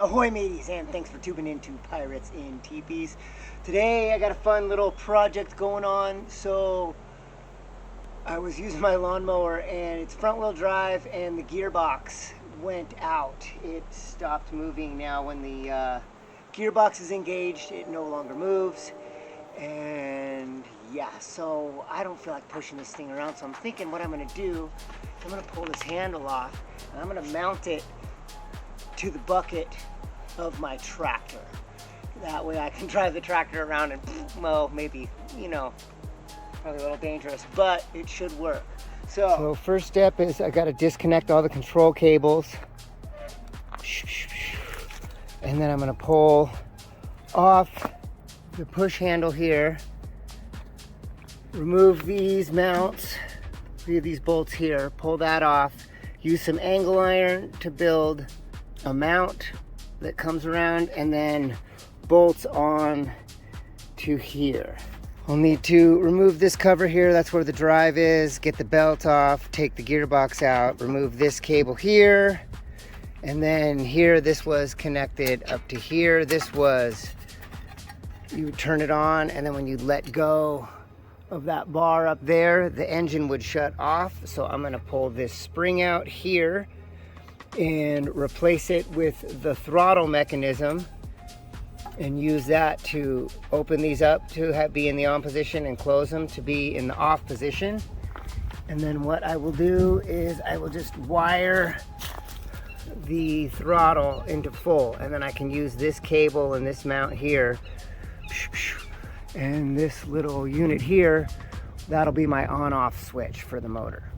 Ahoy mateys, and thanks for tuning into Pirates in Teepees. Today I got a fun little project going on. So I was using my lawnmower and it's front wheel drive and the gearbox went out. It stopped moving. Now when the gearbox is engaged, it no longer moves. And yeah, so I don't feel like pushing this thing around, so I'm thinking what I'm going to do, I'm going to pull this handle off and I'm going to mount it to the bucket of my tractor. That way I can drive the tractor around and, well, maybe, you know, probably a little dangerous, but it should work. So first step is I got to disconnect all the control cables, and then I'm going to pull off the push handle here, remove these mounts, these bolts here, pull that off, use some angle iron to build a mount that comes around, and then bolts on to here. I'll need to remove this cover here, that's where the drive is, get the belt off, take the gearbox out, remove this cable here, and then here this was connected up to here. This was, you would turn it on, and then when you let go of that bar up there, the engine would shut off. So I'm going to pull this spring out here and replace it with the throttle mechanism and use that to open these up to be in the on position and close them to be in the off position. And then what I will do is I will just wire the throttle into full, and then I can use this cable and this mount here and this little unit here. That'll be my on-off switch for the motor.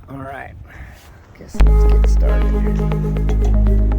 All right, guess let's get started.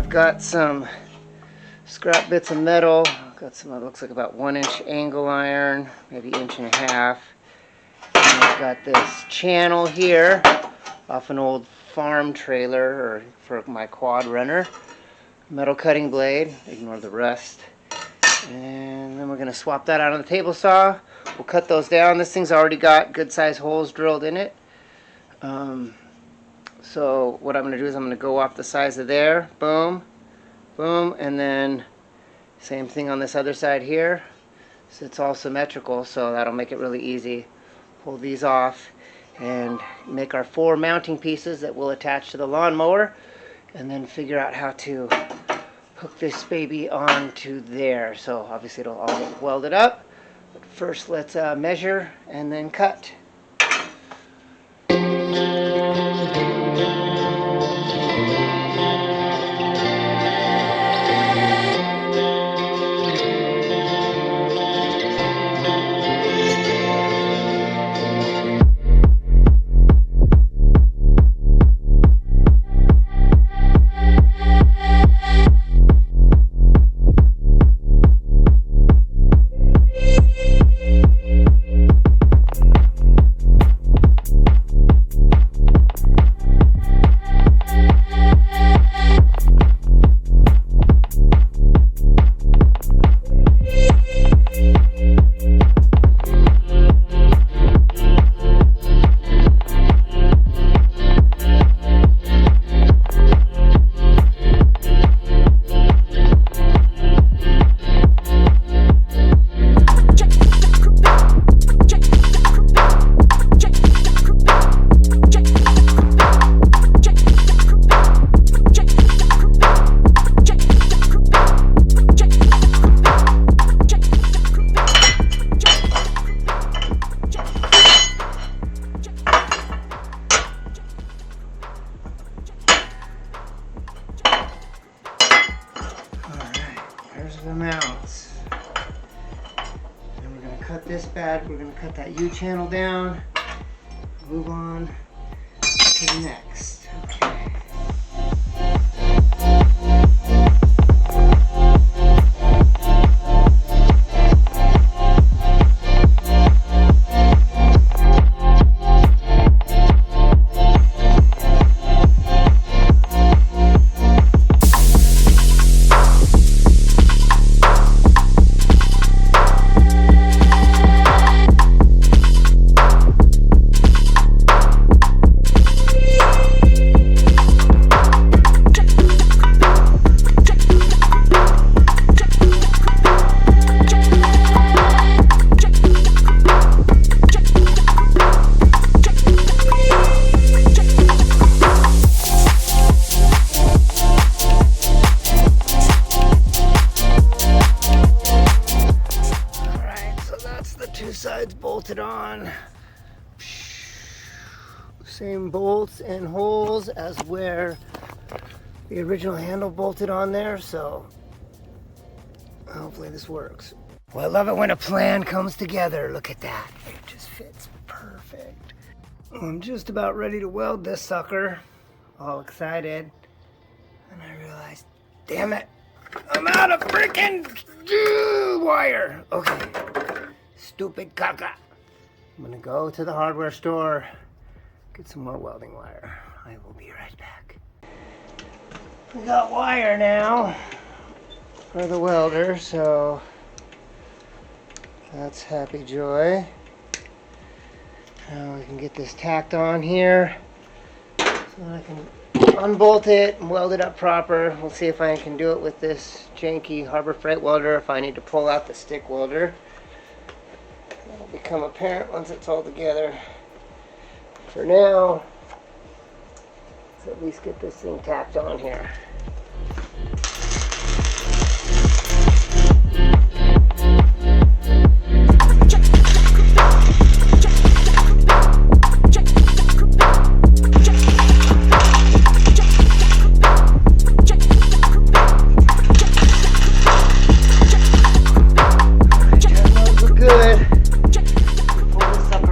Got some scrap bits of metal, got some, it looks like about 1-inch angle iron, maybe 1.5 inches. And I've got this channel here off an old farm trailer or for my quad runner. Metal cutting blade, ignore the rust. And then we're going to swap that out on the table saw. We'll cut those down. This thing's already got good size holes drilled in it. So what I'm going to do is I'm going to go off the sides of there, boom, boom, and then same thing on this other side here. So it's all symmetrical, so that'll make it really easy. Pull these off and make our 4 mounting pieces that we'll attach to the lawnmower, and then figure out how to hook this baby onto there. So obviously it'll all get welded up, but first let's measure and then cut. the mounts. And we're gonna cut this bad, we're gonna cut that U-channel down, move on to the next. Okay. Sides bolted on, same bolts and holes as where the original handle bolted on there, so hopefully this works. Well, I love it when a plan comes together. Look at that, it just fits perfect. I'm just about ready to weld this sucker, all excited, and I realized, damn it, I'm out of freaking wire. Okay. Stupid caca. I'm gonna go to the hardware store, get some more welding wire. I will be right back. We got wire now for the welder, so that's happy joy. Now we can get this tacked on here so I can unbolt it and weld it up proper. We'll see if I can do it with this janky Harbor Freight welder, if I need to pull out the stick welder. That'll become apparent once it's all together. For now, let's at least get this thing tacked on here.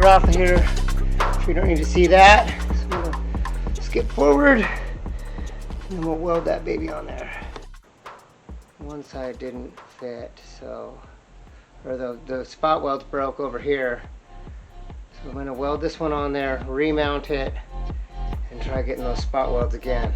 Off of here, we don't need to see that, so I'm gonna skip forward and then we'll weld that baby on there. One side didn't fit, so, or the spot welds broke over here, so I'm going to weld this one on there, remount it, and try getting those spot welds again.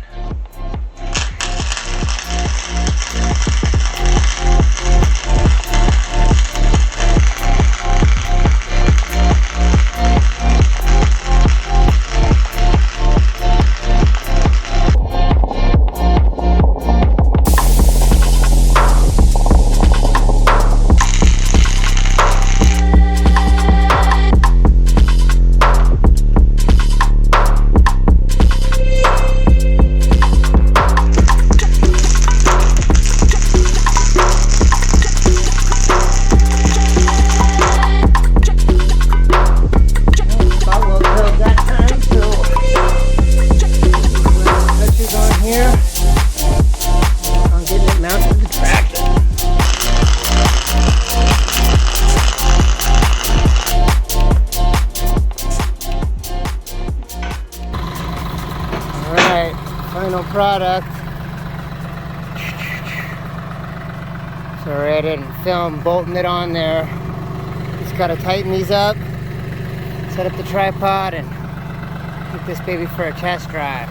Final product. Sorry I didn't film bolting it on there. Just gotta tighten these up, set up the tripod, and take this baby for a test drive.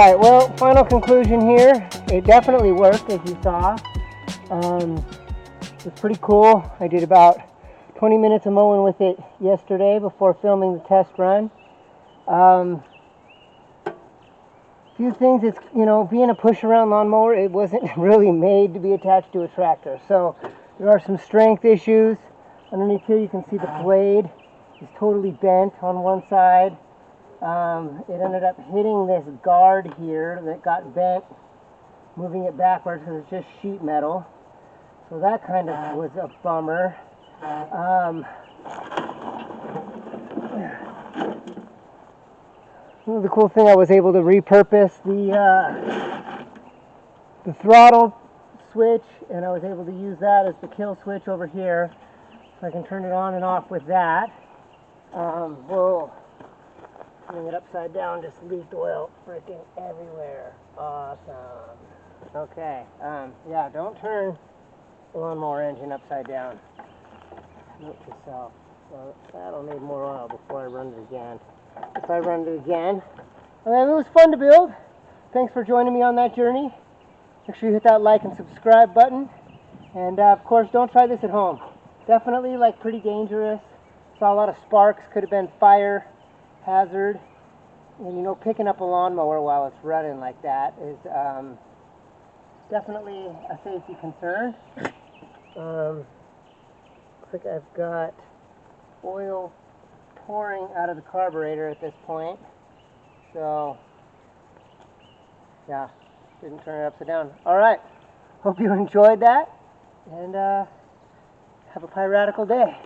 Alright, well, final conclusion here. It definitely worked, as you saw. It was pretty cool. I did about 20 minutes of mowing with it yesterday before filming the test run. Few things, it's, you know, being a push-around lawnmower, it wasn't really made to be attached to a tractor. So there are some strength issues. Underneath here you can see the blade is totally bent on one side. It ended up hitting this guard here that got bent, moving it backwards because it's just sheet metal. So that kind of was a bummer. The cool thing, I was able to repurpose the throttle switch, and I was able to use that as the kill switch over here, so I can turn it on and off with that. Whoa, turning it upside down just leaked oil freaking everywhere. Awesome. Okay, yeah, don't turn the lawnmower engine upside down. Note to self. So that'll need more oil before I run it again. If I run it again. It was fun to build. Thanks for joining me on that journey. Make sure you hit that like and subscribe button. And of course, don't try this at home. Definitely like pretty dangerous. Saw a lot of sparks. Could have been fire hazard. And you know, picking up a lawnmower while it's running like that is definitely a safety concern. Looks like I've got oil pouring out of the carburetor at this point. So, yeah, didn't turn it upside down. Alright, hope you enjoyed that, and have a piratical day.